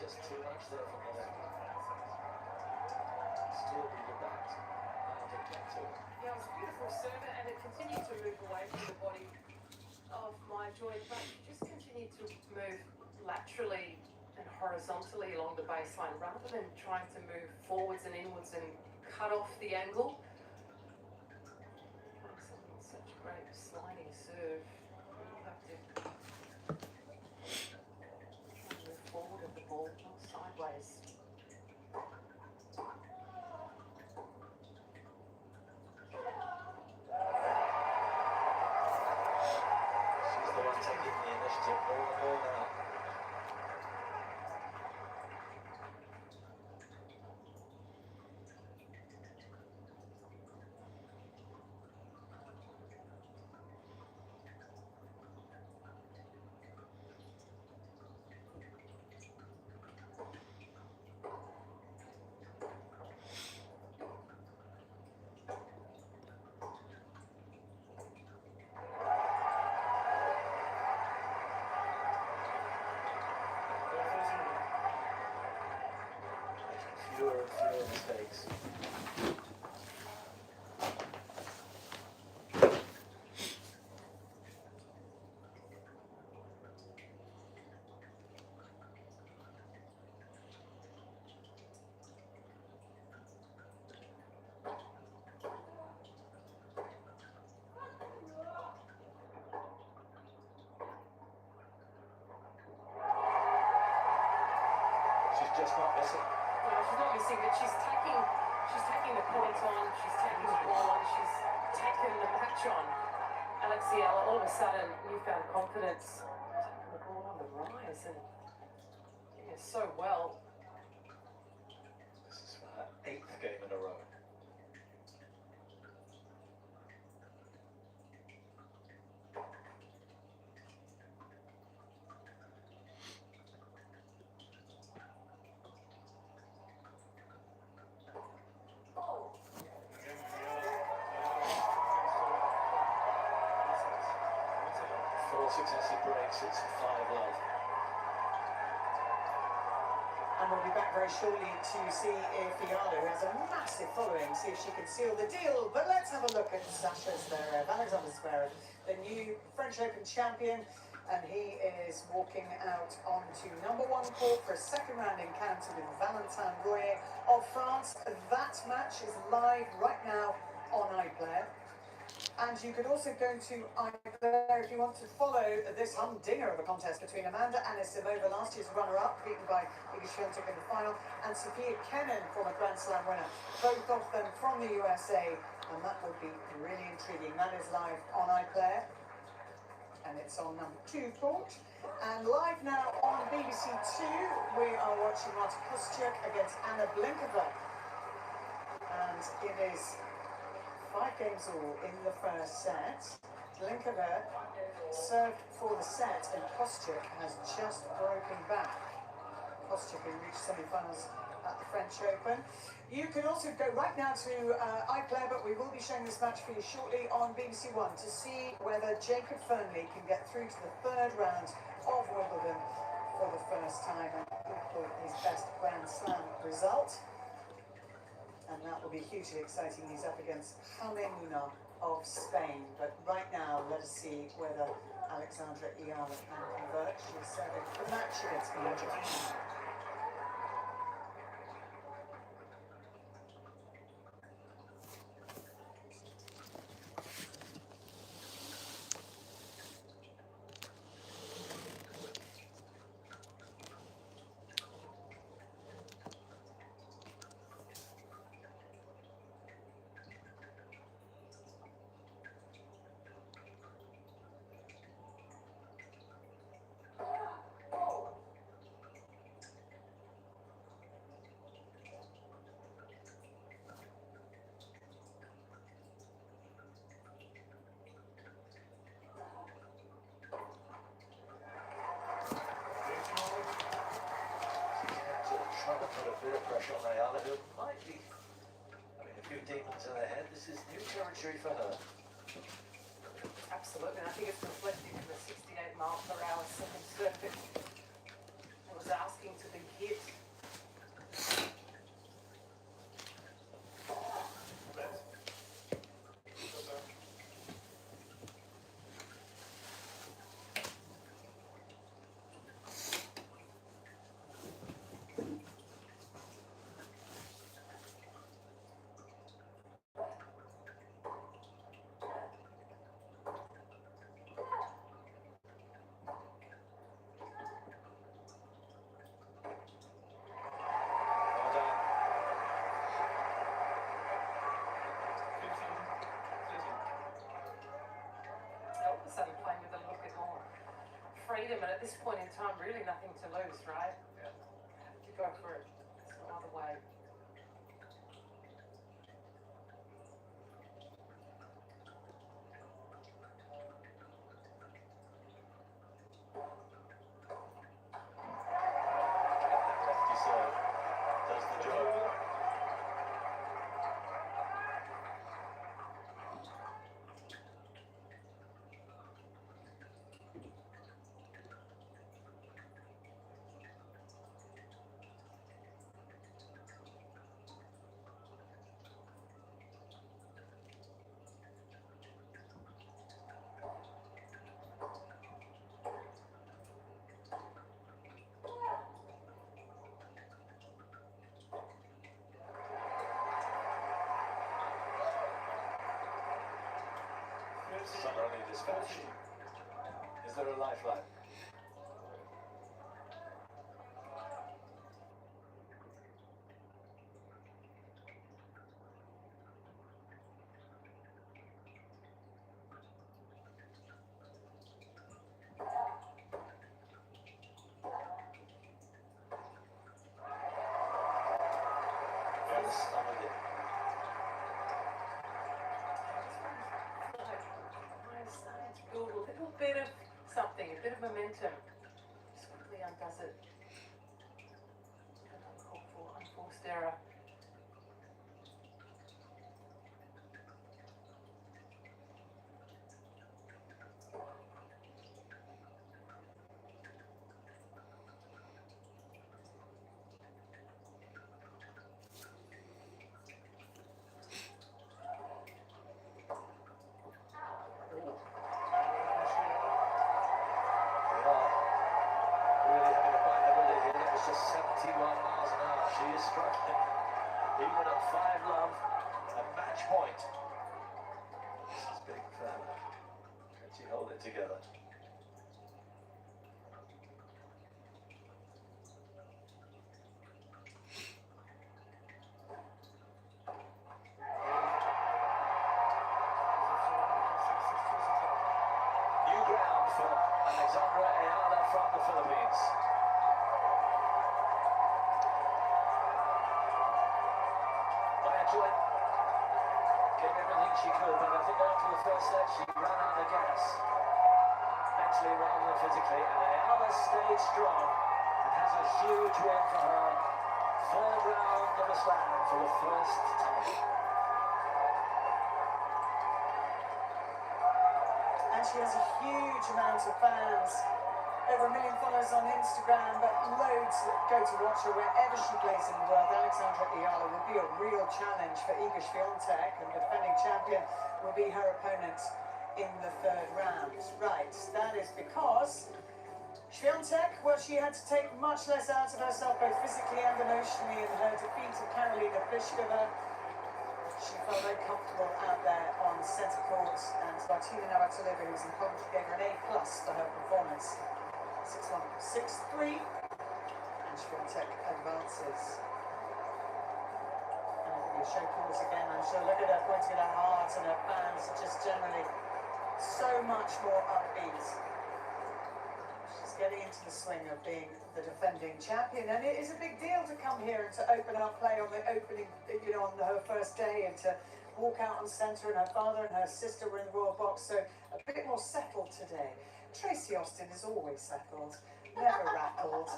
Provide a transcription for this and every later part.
just too much there from the left. Still be the bat. Yeah, it was a beautiful serve, and it continued to move away from the body of my joint, but just continued to move laterally and horizontally along the baseline rather than trying to move forwards and inwards and cut off the angle. Such a great sliding serve. You have to try and move forward of the ball, not sideways. She's the one taking the initiative more and more now. Fewer and fewer mistakes. She's just not missing. No, she's not missing, but she's taking the point on, she's taking the ball on, she's taken the match on. Eala, all of a sudden, newfound confidence, taking the ball on the rise and doing it so well. This is for her 8th game in a row. Four successive breaks, it's 5-love. And we'll be back very shortly to see if Eala, who has a massive following, see if she can seal the deal. But let's have a look at Sasha Zverev, Alexander Zverev, the new French Open champion. And he is walking out onto #1 court for a second round encounter with Valentin Royer of France. That match is live right now on iPlayer. And you could also go to iPlayer if you want to follow this humdinger of a contest between Amanda Anisimova, last year's runner-up, beaten by Iga Swiatek in the final, and Sophia Kenin, former Grand Slam winner, both of them from the USA. And that would be really intriguing. That is live on iPlayer. And it's on #2 court. And live now on BBC Two, we are watching Marta Kostyuk against Anna Blinkova. And it is 5 games all in the first set. Blinkova served for the set, and Kostyuk has just broken back. Kostyuk who reached semi-finals at the French Open. You can also go right now to iPlayer, but we will be showing this match for you shortly on BBC One to see whether Jacob Fernley can get through to the 3rd round of Wimbledon for the first time and for his best Grand Slam result. And that will be hugely exciting. He's up against Jaime of Spain. But right now, let us see whether Alexandra Eala can convert. She's serving the match against Kinabuhing. Trying to put a bit of pressure on Eala, who might be having a few demons in her head. This is new territory for her. Absolutely, and I think it's reflecting in the 68 mile per hour second circuit. It was asking to be hit at this point in time, really nothing to lose, right? Yeah. Have to go for it. There's no other way. Lefty serve does the job. Suddenly dispatched. Is there a lifeline? Yes, I'm with you. Build a little bit of something, a bit of momentum. Just quickly undoes it. An uncalled for, unforced error. They are really having a bite of it here. That was just 71 miles an hour. She is struggling. Even at 5 love, a match point. This is big for her. Can she hold it together? New ground for Eala from the Philippines. Maya Joy gave everything she could, but I think after the first set she ran out of gas, mentally rather than physically, and Eala stayed strong and has a huge win for her. Third round of a slam for the first time. And she has a huge amount of fans. Over 1 million followers on Instagram, but loads that go to watch her wherever she plays in the world. Eala will be a real challenge for Iga Świątek, and the defending champion will be her opponent in the third round. Right, that is because Świątek, well, she had to take much less out of herself, both physically and emotionally, in her defeat of Karolina Pliskova. She felt very comfortable out there on centre court, and Martina Navratilova, who's in Coventry, gave her an A+ for her performance. 6-1, 6-3, and Świątek advances. And it'll be a show pause again, I'm sure. Look at her pointing at her heart, and her fans are just generally so much more upbeat. She's getting into the swing of being the defending champion, and it is a big deal to come here and to open up play on the opening, on her first day, and to walk out on centre, and her father and her sister were in the royal box, so a bit more settled today. Tracy Austin is always settled, never rattled.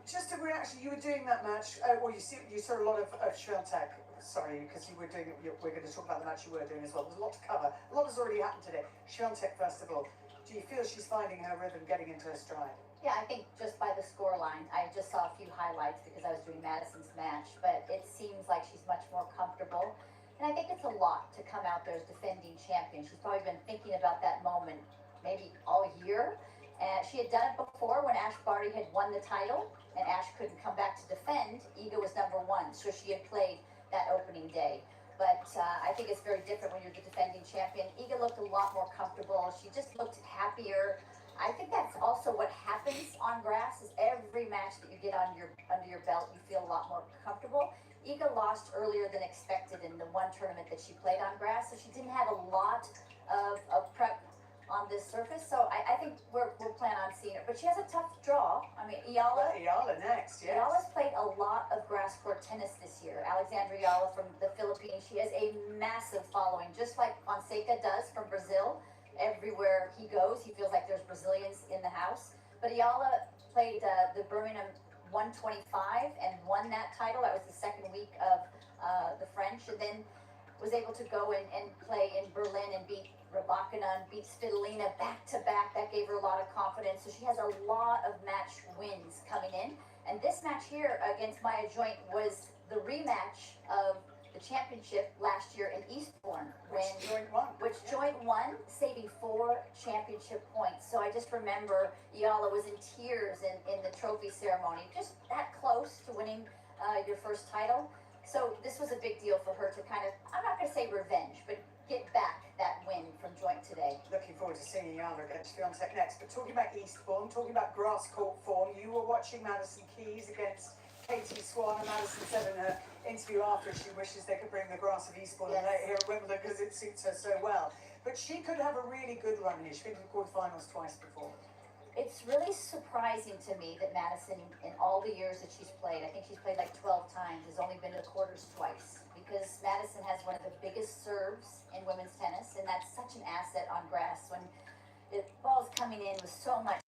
Just a reaction, you were doing that match, you saw a lot of Świątek, sorry, because we're going to talk about the match you were doing as well. There's a lot to cover, a lot has already happened today. Świątek, first of all, do you feel she's finding her rhythm, getting into her stride? Yeah, I think just by the scoreline, I just saw a few highlights because I was doing Madison's match, but it seems like she's much more comfortable. And I think it's a lot to come out there as defending champion. She's probably been thinking about that moment maybe all year. And she had done it before when Ash Barty had won the title and Ash couldn't come back to defend. Iga was #1, so she had played that opening day. But I think it's very different when you're the defending champion. Iga looked a lot more comfortable. She just looked happier. I think that's also what happens on grass is every match that you get under your belt, you feel a lot more comfortable. Iga lost earlier than expected in the one tournament that she played on grass, so she didn't have a lot of prep on this surface. So I think we'll plan on seeing her. But she has a tough draw. I mean, Well, Eala. Eala next, yes. Eala's played a lot of grass court tennis this year. Alexandra Eala from the Philippines. She has a massive following, just like Fonseca does from Brazil. Everywhere he goes, he feels like there's Brazilians in the house. But Eala played the Birmingham 125 and won that title. That was the second week of the French, and then was able to go and play in Berlin and beat Rybakina and beat Svitolina back to back. That gave her a lot of confidence. So she has a lot of match wins coming in. And this match here against Maya Joint was the rematch of the championship last year in Eastbourne, which Joint won, saving 4 championship points. So I just remember Eala was in tears in the trophy ceremony, just that close to winning your first title. So this was a big deal for her to kind of, I'm not going to say revenge, but get back that win from Joint today. Looking forward to seeing Eala against Fiontek next. But talking about Eastbourne, talking about grass court form, you were watching Madison Keys against Katie Swan, and Madison said in her interview after she wishes they could bring the grass of Eastbourne and lay it here at Wimbledon because it suits her so well. But she could have a really good run here. She's been to the quarterfinals twice before. It's really surprising to me that Madison, in all the years that she's played, I think she's played like 12 times, has only been to the quarters twice. Because Madison has one of the biggest serves in women's tennis, and that's such an asset on grass when the ball's coming in with so much